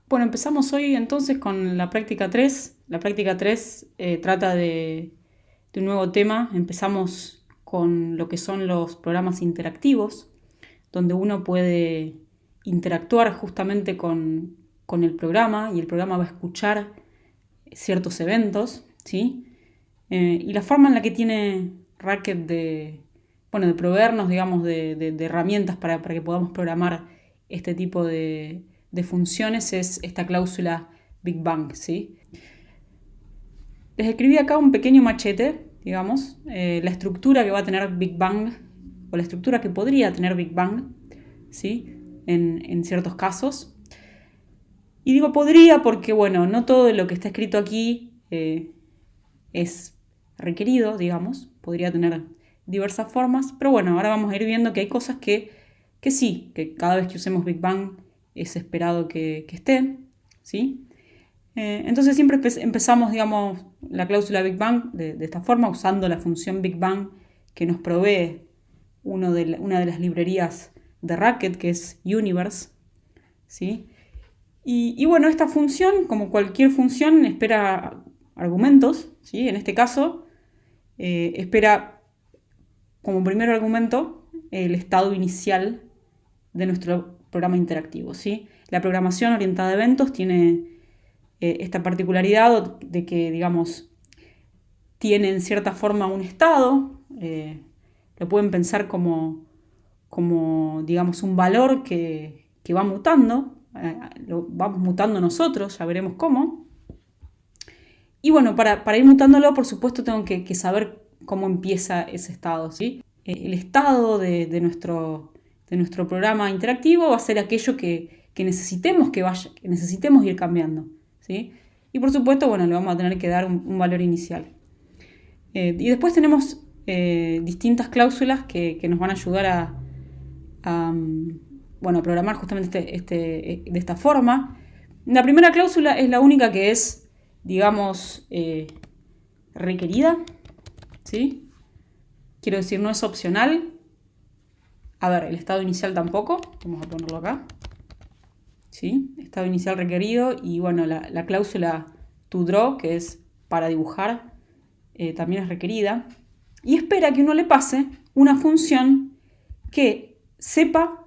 Bueno, empezamos hoy entonces con la práctica 3. La práctica 3 trata de un nuevo tema. Empezamos con lo que son los programas interactivos, donde uno puede interactuar justamente con el programa y el programa va a escuchar ciertos eventos, ¿sí? Y la forma en la que tiene Racket de proveernos, digamos, de herramientas para que podamos programar este tipo de funciones es esta cláusula Big Bang, ¿sí? Les escribí acá un pequeño machete, digamos, la estructura que va a tener Big Bang, o la estructura que podría tener Big Bang, ¿sí? En ciertos casos. Y digo podría porque, bueno, no todo lo que está escrito aquí es requerido, digamos, podría tener diversas formas, pero bueno, ahora vamos a ir viendo que hay cosas que sí, que cada vez que usemos Big Bang es esperado que esté, ¿sí? Entonces siempre empezamos, digamos, la cláusula Big Bang de esta forma, usando la función Big Bang que nos provee una de las librerías de Racket, que es Universe, ¿sí? Y bueno, esta función, como cualquier función, espera argumentos, ¿sí? En este caso, espera como primer argumento el estado inicial de nuestro programa interactivo, ¿sí? La programación orientada a eventos tiene esta particularidad de que, digamos, tiene en cierta forma un estado, lo pueden pensar como digamos, un valor que va mutando, lo vamos mutando nosotros, ya veremos cómo. Y bueno, para ir mutándolo, por supuesto, tengo que saber cómo empieza ese estado, ¿sí? El estado de nuestro programa interactivo va a ser aquello que necesitemos que necesitemos ir cambiando, ¿sí? Y por supuesto, bueno, le vamos a tener que dar un valor inicial. Y después tenemos distintas cláusulas que nos van a ayudar a programar justamente de esta forma. La primera cláusula es la única que es, digamos, requerida, ¿sí? Quiero decir, no es opcional. A ver, el estado inicial tampoco. Vamos a ponerlo acá. ¿Sí? Estado inicial requerido. Y bueno, la cláusula to draw, que es para dibujar, también es requerida. Y espera que uno le pase una función que sepa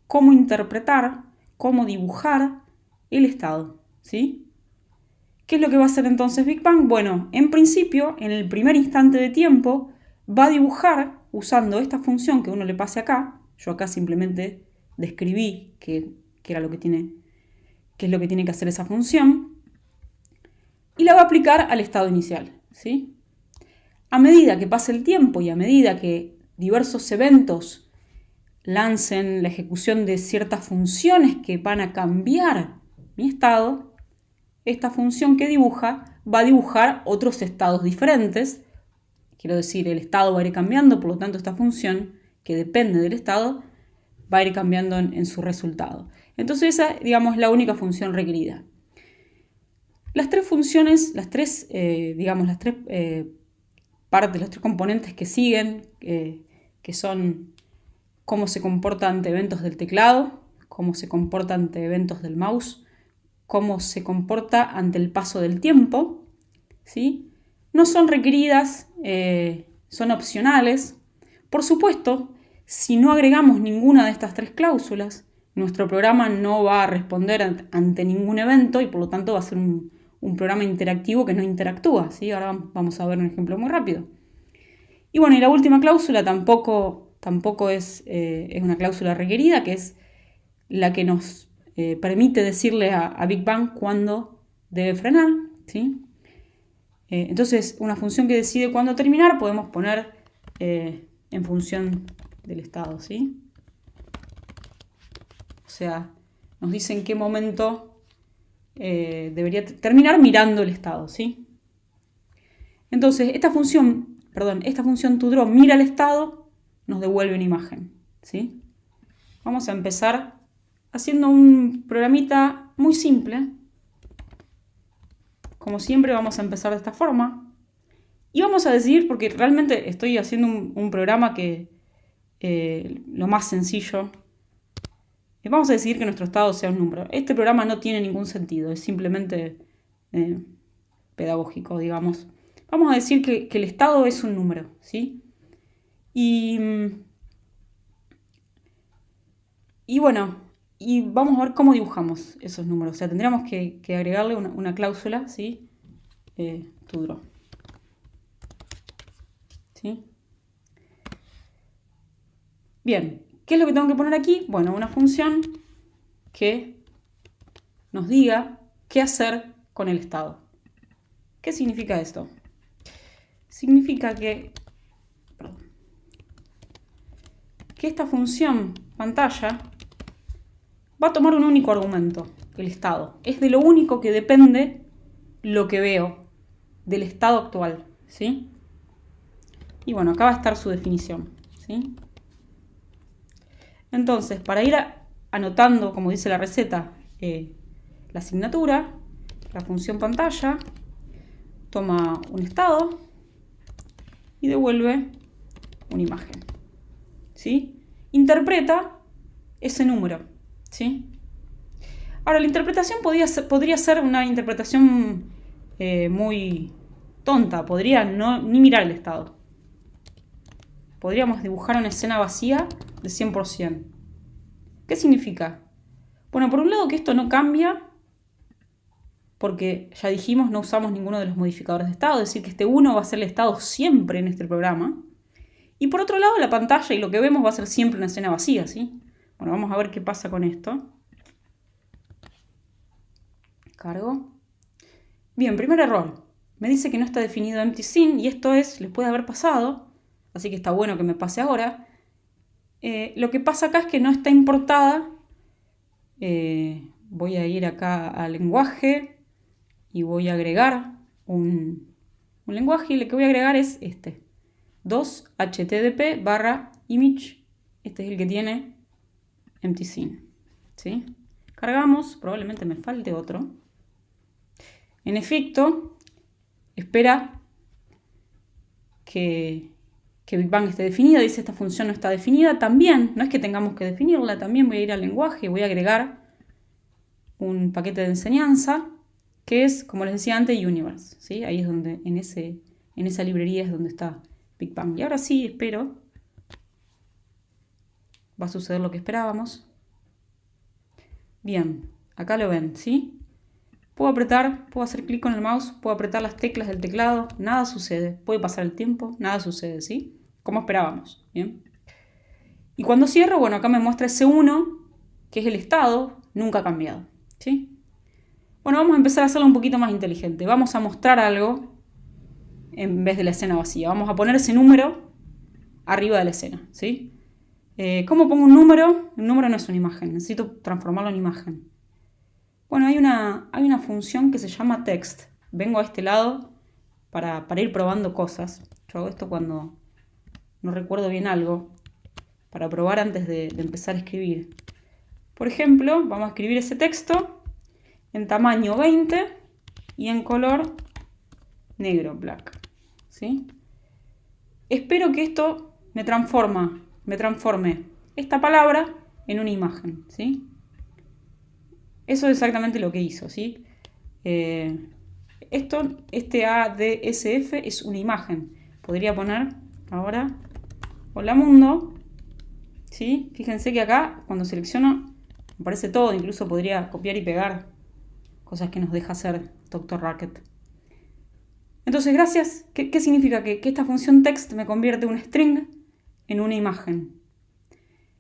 cómo interpretar, cómo dibujar el estado, ¿sí? ¿Qué es lo que va a hacer entonces Big Bang? Bueno, en principio, en el primer instante de tiempo, va a dibujar usando esta función que uno le pase acá. Yo acá simplemente describí qué es lo que tiene que hacer esa función. Y la va a aplicar al estado inicial, ¿sí? A medida que pase el tiempo y a medida que diversos eventos lancen la ejecución de ciertas funciones que van a cambiar mi estado, esta función que dibuja va a dibujar otros estados diferentes. Quiero decir, el estado va a ir cambiando, por lo tanto esta función, que depende del estado, va a ir cambiando en su resultado. Entonces esa, digamos, es la única función requerida. Las tres funciones, las tres partes, los tres componentes que siguen, que son cómo se comporta ante eventos del teclado, cómo se comporta ante eventos del mouse, cómo se comporta ante el paso del tiempo, ¿sí? No son requeridas, son opcionales. Por supuesto, si no agregamos ninguna de estas tres cláusulas, nuestro programa no va a responder ante ningún evento y por lo tanto va a ser un programa interactivo que no interactúa, ¿sí? Ahora vamos a ver un ejemplo muy rápido. Y bueno, y la última cláusula tampoco es una cláusula requerida, que es la que nos permite decirle a Big Bang cuándo debe frenar, ¿sí? Entonces, una función que decide cuándo terminar podemos poner en función del estado, ¿sí? O sea, nos dice en qué momento debería terminar mirando el estado, ¿sí? Entonces, esta función toDraw mira el estado, nos devuelve una imagen, ¿sí? Vamos a empezar haciendo un programita muy simple. Como siempre vamos a empezar de esta forma. Y vamos a decidir, porque realmente estoy haciendo un programa que lo más sencillo vamos a decidir que nuestro estado sea un número. Este programa no tiene ningún sentido, es simplemente pedagógico, digamos. Vamos a decir que el estado es un número, ¿sí? Y bueno, y vamos a ver cómo dibujamos esos números. O sea, tendríamos que agregarle una cláusula, ¿sí? To draw. ¿Sí? Bien, ¿qué es lo que tengo que poner aquí? Bueno, una función que nos diga qué hacer con el estado. ¿Qué significa esto? Significa que esta función pantalla va a tomar un único argumento, el estado. Es de lo único que depende lo que veo, del estado actual, ¿sí? Y bueno, acá va a estar su definición, ¿sí? Entonces, para ir anotando, como dice la receta, la asignatura, la función pantalla toma un estado y devuelve una imagen, ¿sí? Interpreta ese número, ¿sí? Ahora, la interpretación podría ser una interpretación muy tonta, podría ni mirar el estado. Podríamos dibujar una escena vacía de 100%. ¿Qué significa? Bueno, por un lado que esto no cambia, porque ya dijimos, no usamos ninguno de los modificadores de estado, es decir, que este 1 va a ser el estado siempre en este programa. Y por otro lado, la pantalla y lo que vemos va a ser siempre una escena vacía, ¿sí? Bueno, vamos a ver qué pasa con esto. Cargo. Bien, primer error. Me dice que no está definido empty scene y esto les puede haber pasado, así que está bueno que me pase ahora. Lo que pasa acá es que no está importada. Voy a ir acá al lenguaje y voy a agregar un lenguaje y lo que voy a agregar es este. 2http/image. Este es el que tiene empty scene, ¿sí? Cargamos, probablemente me falte otro. En efecto, espera que Big Bang esté definida. Dice esta función no está definida. También, no es que tengamos que definirla, también voy a ir al lenguaje y voy a agregar un paquete de enseñanza que es, como les decía antes, Universe, ¿sí? Ahí es donde, en esa librería es donde está Big Bang. Y ahora sí, espero. Va a suceder lo que esperábamos. Bien, acá lo ven, ¿sí? Puedo apretar, puedo hacer clic con el mouse, puedo apretar las teclas del teclado, nada sucede. Puede pasar el tiempo, nada sucede, ¿sí? Como esperábamos, ¿bien? Y cuando cierro, bueno, acá me muestra ese 1, que es el estado, nunca ha cambiado, ¿sí? Bueno, vamos a empezar a hacerlo un poquito más inteligente. Vamos a mostrar algo en vez de la escena vacía. Vamos a poner ese número arriba de la escena, ¿sí? ¿Cómo pongo un número? Un número no es una imagen, necesito transformarlo en imagen. Bueno, hay una función que se llama text. Vengo a este lado para ir probando cosas. Yo hago esto cuando no recuerdo bien algo, para probar antes de empezar a escribir. Por ejemplo, vamos a escribir ese texto en tamaño 20 y en color negro, black, ¿sí? Espero que esto me transforme esta palabra en una imagen, ¿sí? Eso es exactamente lo que hizo, ¿sí? Este ADSF es una imagen. Podría poner ahora hola mundo, ¿sí? Fíjense que acá cuando selecciono aparece todo, incluso podría copiar y pegar cosas que nos deja hacer Dr. Racket. Entonces, gracias. ¿Qué significa? Que esta función text me convierte un string en una imagen.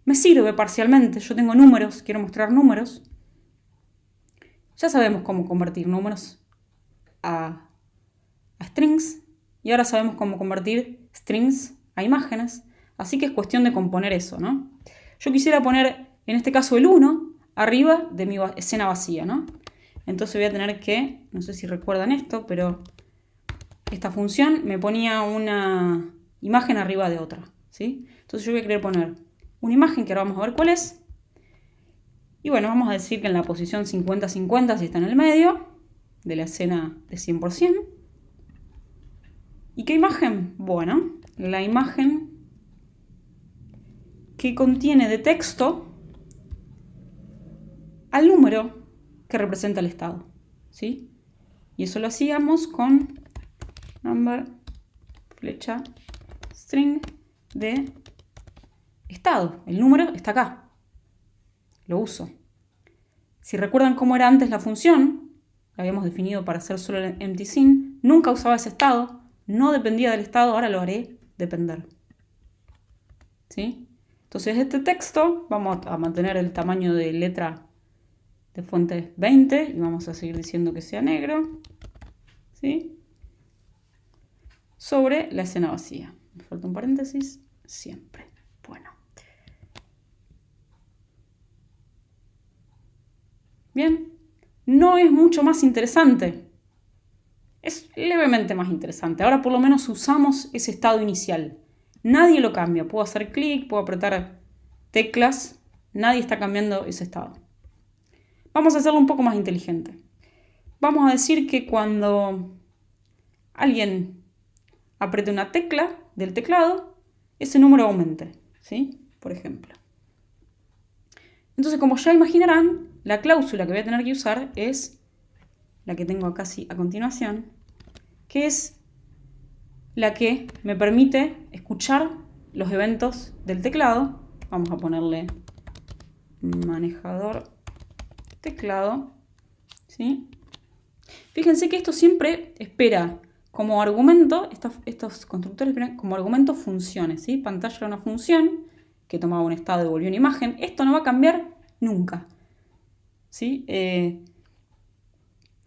Me sirve parcialmente. Yo tengo números, quiero mostrar números. Ya sabemos cómo convertir números a strings y ahora sabemos cómo convertir strings a imágenes. Así que es cuestión de componer eso, ¿no? Yo quisiera poner, en este caso, el 1 arriba de mi escena vacía, ¿no? Entonces voy a tener que, no sé si recuerdan esto, pero esta función me ponía una imagen arriba de otra, ¿sí? Entonces yo voy a querer poner una imagen que ahora vamos a ver cuál es. Y bueno, vamos a decir que en la posición 50-50, si está en el medio de la escena de 100%. ¿Y qué imagen? Bueno, la imagen que contiene de texto al número que representa el estado, ¿sí? Y eso lo hacíamos con number, flecha, string de estado. El número está acá. Lo uso. Si recuerdan cómo era antes la función, la habíamos definido para hacer solo el empty scene, nunca usaba ese estado, no dependía del estado, ahora lo haré depender. ¿Sí? Entonces este texto vamos a mantener el tamaño de letra de fuente 20 y vamos a seguir diciendo que sea negro, ¿sí? Sobre la escena vacía. Me falta un paréntesis, siempre. Bueno. Bien, no es mucho más interesante. Es levemente más interesante. Ahora por lo menos usamos ese estado inicial. Nadie lo cambia. Puedo hacer clic, puedo apretar teclas. Nadie está cambiando ese estado. Vamos a hacerlo un poco más inteligente. Vamos a decir que cuando alguien apriete una tecla del teclado, ese número aumente, ¿sí? Por ejemplo. Entonces, como ya imaginarán, la cláusula que voy a tener que usar es la que tengo acá a continuación, que es la que me permite escuchar los eventos del teclado. Vamos a ponerle manejador teclado, ¿sí? Fíjense que esto siempre espera como argumento, estos constructores esperan como argumento funciones, ¿sí? Pantalla era una función que tomaba un estado y devolvía una imagen. Esto no va a cambiar nunca, ¿sí?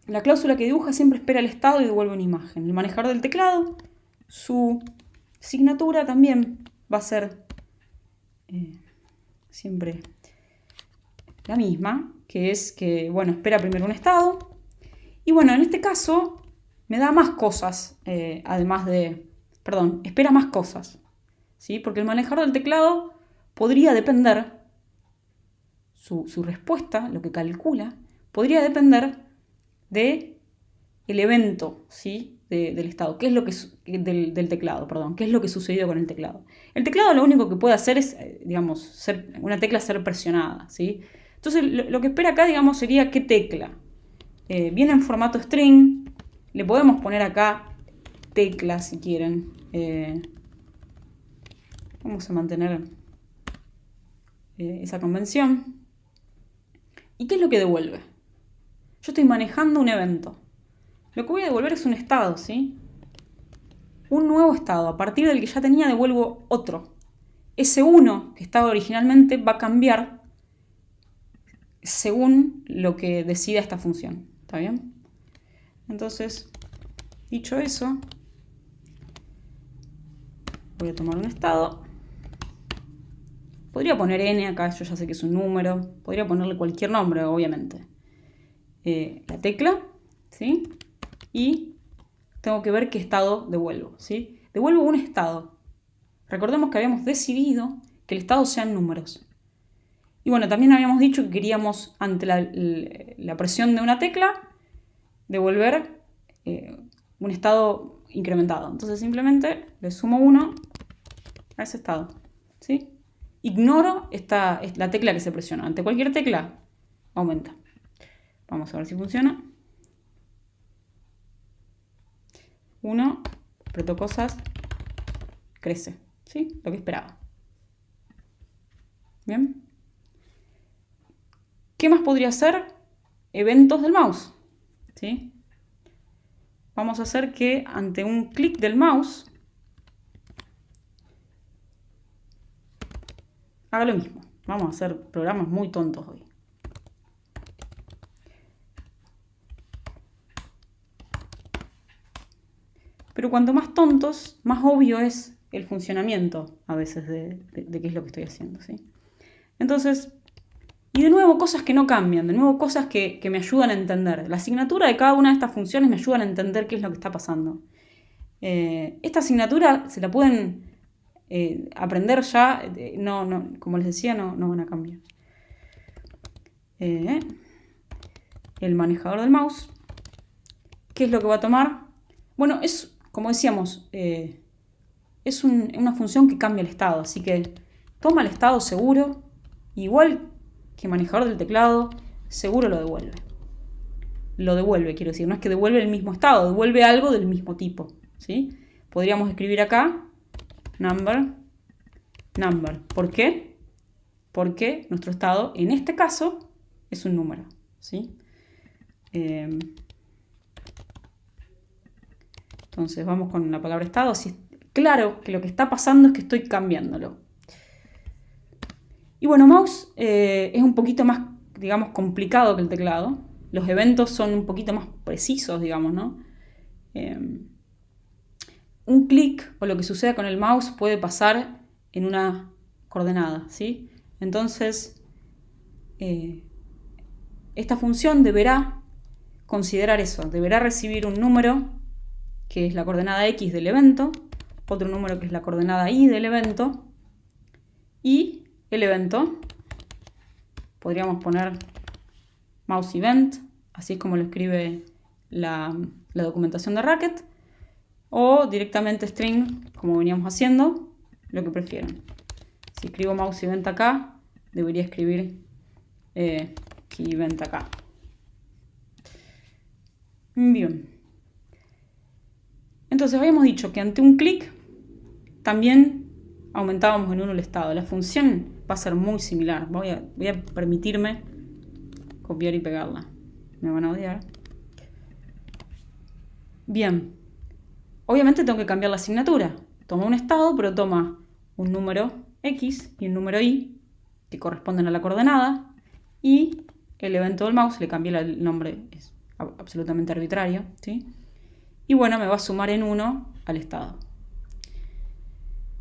La cláusula que dibuja siempre espera el estado y devuelve una imagen. El manejador del teclado, su signatura también va a ser siempre la misma, que es que, bueno, espera primero un estado. Y bueno, en este caso me da más cosas, espera más cosas, ¿sí? Porque el manejador del teclado podría depender, su respuesta, lo que calcula, podría depender de el evento, ¿sí? Del estado, qué es lo que del teclado, perdón, qué es lo que sucedió con el teclado. El teclado lo único que puede hacer es, digamos, una tecla ser presionada, ¿sí? Entonces lo que espera acá, digamos, sería qué tecla. Viene en formato string, le podemos poner acá teclas si quieren. Vamos a mantener esa convención. ¿Y qué es lo que devuelve? Yo estoy manejando un evento. Lo que voy a devolver es un estado, ¿sí? Un nuevo estado. A partir del que ya tenía devuelvo otro. Ese 1 que estaba originalmente va a cambiar según lo que decida esta función. ¿Está bien? Entonces, dicho eso, voy a tomar un estado. Podría poner n acá, yo ya sé que es un número. Podría ponerle cualquier nombre, obviamente. La tecla, ¿sí? Y tengo que ver qué estado devuelvo, ¿sí? Devuelvo un estado. Recordemos que habíamos decidido que el estado sean números. Y bueno, también habíamos dicho que queríamos, ante la presión de una tecla, devolver un estado incrementado. Entonces simplemente le sumo 1 a ese estado, ¿sí? Ignoro la tecla que se presiona. Ante cualquier tecla, aumenta. Vamos a ver si funciona. 1, aprieto cosas, crece, ¿sí? Lo que esperaba. Bien. ¿Qué más podría hacer? Eventos del mouse, ¿sí? Vamos a hacer que ante un clic del mouse haga lo mismo. Vamos a hacer programas muy tontos hoy. Pero cuanto más tontos, más obvio es el funcionamiento a veces de qué es lo que estoy haciendo, ¿sí? Entonces, y de nuevo cosas que no cambian, de nuevo cosas que me ayudan a entender. La asignatura de cada una de estas funciones me ayudan a entender qué es lo que está pasando. Esta asignatura se la pueden aprender ya, como les decía, no van a cambiar. El manejador del mouse, ¿qué es lo que va a tomar? Bueno, es, como decíamos, es una función que cambia el estado, así que toma el estado seguro, igual que manejador del teclado, seguro lo devuelve. Lo devuelve, quiero decir, no es que devuelve el mismo estado, devuelve algo del mismo tipo, ¿sí? Podríamos escribir acá number. ¿Por qué? Porque nuestro estado, en este caso, es un número, ¿sí? Entonces vamos con la palabra estado. Claro que lo que está pasando es que estoy cambiándolo. Y bueno, mouse es un poquito más, digamos, complicado que el teclado. Los eventos son un poquito más precisos, digamos, ¿no? Un clic o lo que suceda con el mouse puede pasar en una coordenada, ¿sí? Entonces, esta función deberá considerar eso, deberá recibir un número que es la coordenada X del evento, otro número que es la coordenada Y del evento, y el evento, podríamos poner mouse event, así es como lo escribe la documentación de Racket, o directamente string, como veníamos haciendo, lo que prefieran. Si escribo mouse event acá, debería escribir key event acá. Bien. Entonces habíamos dicho que ante un clic también aumentábamos en 1 el estado. La función va a ser muy similar. Voy a permitirme copiar y pegarla. Me van a odiar. Bien. Obviamente tengo que cambiar la asignatura. Toma un estado, pero toma un número X y un número Y, que corresponden a la coordenada, y el evento del mouse, le cambié el nombre, es absolutamente arbitrario, ¿sí? Y bueno, me va a sumar en 1 al estado.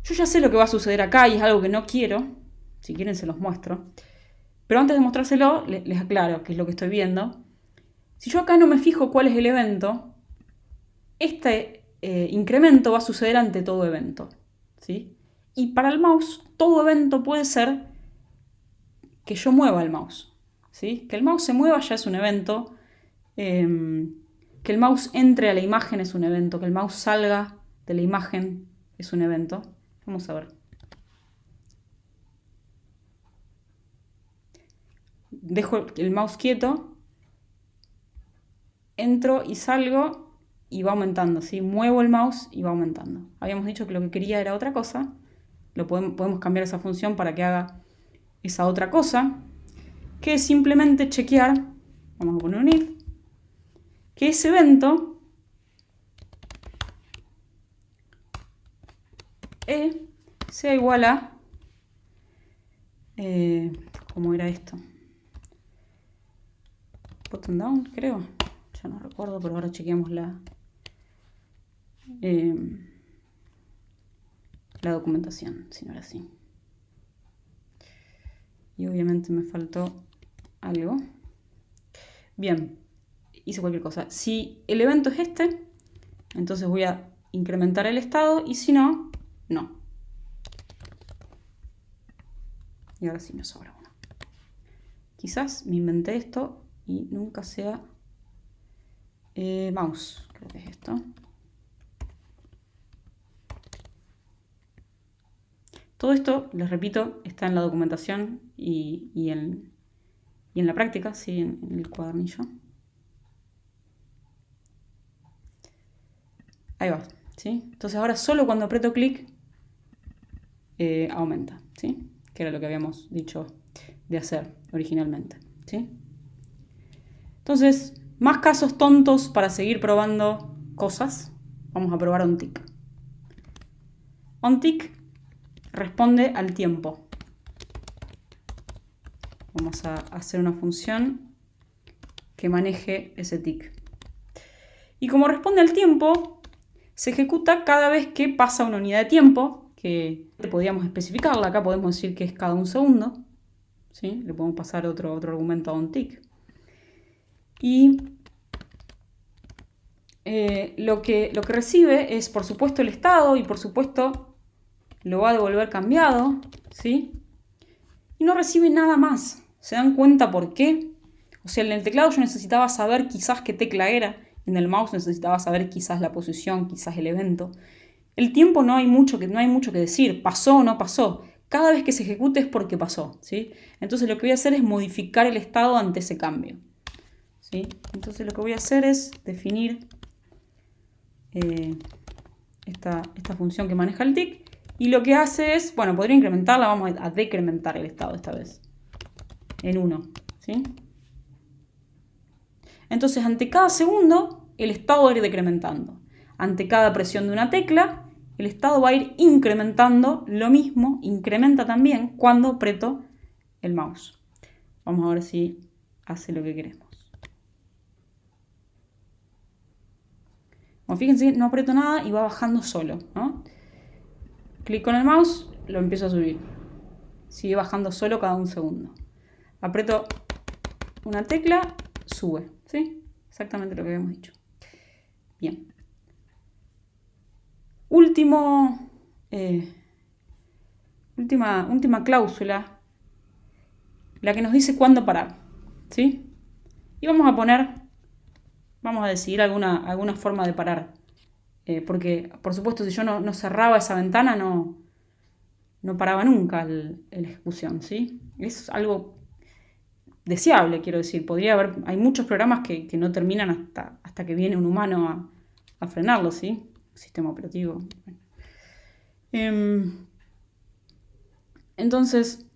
Yo ya sé lo que va a suceder acá y es algo que no quiero. Si quieren se los muestro. Pero antes de mostrárselo, les aclaro qué es lo que estoy viendo. Si yo acá no me fijo cuál es el evento, este incremento va a suceder ante todo evento, ¿sí? Y para el mouse, todo evento puede ser que yo mueva el mouse, ¿sí? Que el mouse se mueva ya es un evento. Que el mouse entre a la imagen es un evento. Que el mouse salga de la imagen es un evento. Vamos a ver. Dejo el mouse quieto. Entro y salgo y va aumentando, ¿sí? Muevo el mouse y va aumentando. Habíamos dicho que lo que quería era otra cosa. Podemos cambiar esa función para que haga esa otra cosa. Que es simplemente chequear. Vamos a poner un if. Que ese evento sea igual a ¿cómo era esto? Button down, creo. Ya no recuerdo, pero ahora chequeamos la documentación, si no era así. Y obviamente me faltó algo. Bien, hice cualquier cosa. Si el evento es este, entonces voy a incrementar el estado, y si no, no. Y ahora sí me sobra uno. Quizás me inventé esto y nunca sea mouse, creo que es esto. Todo esto, les repito, está en la documentación y en la práctica, sí, en el cuadernillo. Ahí va, ¿sí? Entonces ahora solo cuando aprieto clic aumenta, ¿sí? Que era lo que habíamos dicho de hacer originalmente, ¿sí? Entonces, más casos tontos para seguir probando cosas. Vamos a probar onTick. onTick responde al tiempo. Vamos a hacer una función que maneje ese tick. Y como responde al tiempo, se ejecuta cada vez que pasa una unidad de tiempo, que podríamos especificarla. Acá podemos decir que es cada un segundo, ¿sí? Le podemos pasar otro argumento a onTick. Y lo que recibe es, por supuesto, el estado, y por supuesto lo va a devolver cambiado, ¿sí? Y no recibe nada más. ¿Se dan cuenta por qué? O sea, en el teclado yo necesitaba saber quizás qué tecla era. En el mouse necesitaba saber quizás la posición, quizás el evento. El tiempo no hay mucho que decir. ¿Pasó o no pasó? cada vez que se ejecute es porque pasó, ¿sí? Entonces lo que voy a hacer es modificar el estado ante ese cambio, ¿sí? Entonces lo que voy a hacer es definir esta función que maneja el tick, y lo que hace es, bueno, podría incrementarla, vamos a decrementar el estado esta vez, en 1, ¿sí? Entonces ante cada segundo el estado va a ir decrementando. Ante cada presión de una tecla, el estado va a ir incrementando. Lo mismo incrementa también cuando aprieto el mouse. Vamos a ver si hace lo que queremos. Bueno, fíjense, no aprieto nada y va bajando solo, ¿no? Clic con el mouse, lo empiezo a subir. Sigue bajando solo cada un segundo. Aprieto una tecla, sube, ¿sí? Exactamente lo que habíamos dicho. Bien. Última cláusula, la que nos dice cuándo parar, ¿sí? Y vamos a decidir alguna forma de parar, porque por supuesto si yo no cerraba esa ventana no paraba nunca la ejecución, ¿sí? Es algo deseable, quiero decir. Hay muchos programas que no terminan hasta que viene un humano a frenarlo, ¿sí? Sistema operativo. Entonces,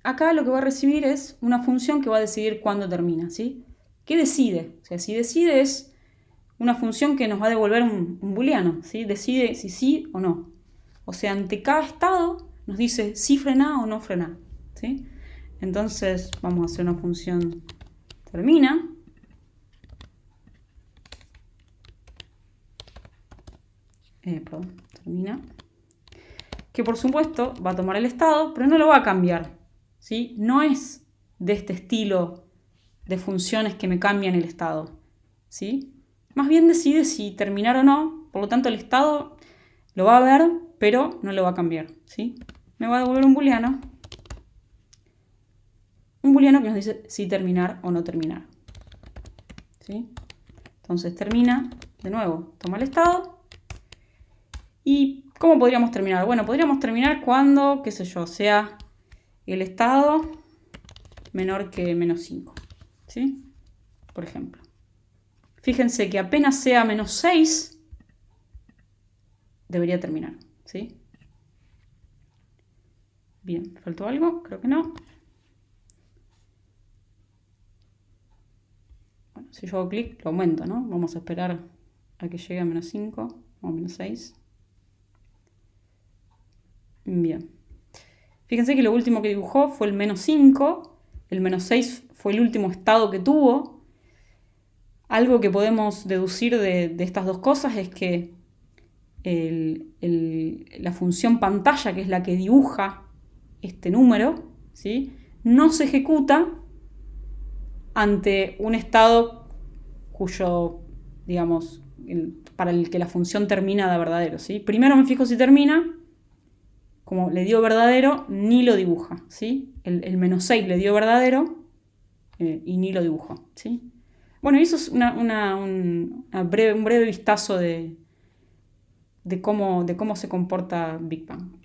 acá lo que va a recibir es una función que va a decidir cuándo termina, ¿sí? ¿Qué decide? O sea, si decide es una función que nos va a devolver un booleano, ¿sí? Decide si sí o no. O sea, ante cada estado nos dice si frena o no frena, ¿sí? Entonces, vamos a hacer una función termina. Termina. Que por supuesto va a tomar el estado, pero no lo va a cambiar, ¿sí? No es de este estilo de funciones que me cambian el estado, ¿sí? Más bien decide si terminar o no, por lo tanto el estado lo va a ver, pero no lo va a cambiar, ¿sí? Me va a devolver un booleano que nos dice si terminar o no terminar, ¿sí? Entonces termina, de nuevo, toma el estado. ¿Y cómo podríamos terminar? Bueno, podríamos terminar cuando, qué sé yo, sea el estado menor que menos 5, ¿sí? Por ejemplo. Fíjense que apenas sea menos 6, debería terminar, ¿sí? Bien, ¿faltó algo? Creo que no. Bueno, si yo hago clic, lo aumento, ¿no? Vamos a esperar a que llegue a menos 5 o menos 6. Bien. Fíjense que lo último que dibujó fue el menos 5. El menos 6 fue el último estado que tuvo. Algo que podemos deducir de estas dos cosas es que la función pantalla, que es la que dibuja este número, ¿sí?, no se ejecuta ante un estado cuyo, digamos, para el que la función termina de verdadero, ¿sí? Primero me fijo si termina. Como le dio verdadero, ni lo dibuja, ¿sí? El menos 6 le dio verdadero y ni lo dibujó, ¿sí? Bueno, eso es un breve vistazo de cómo se comporta Big Bang.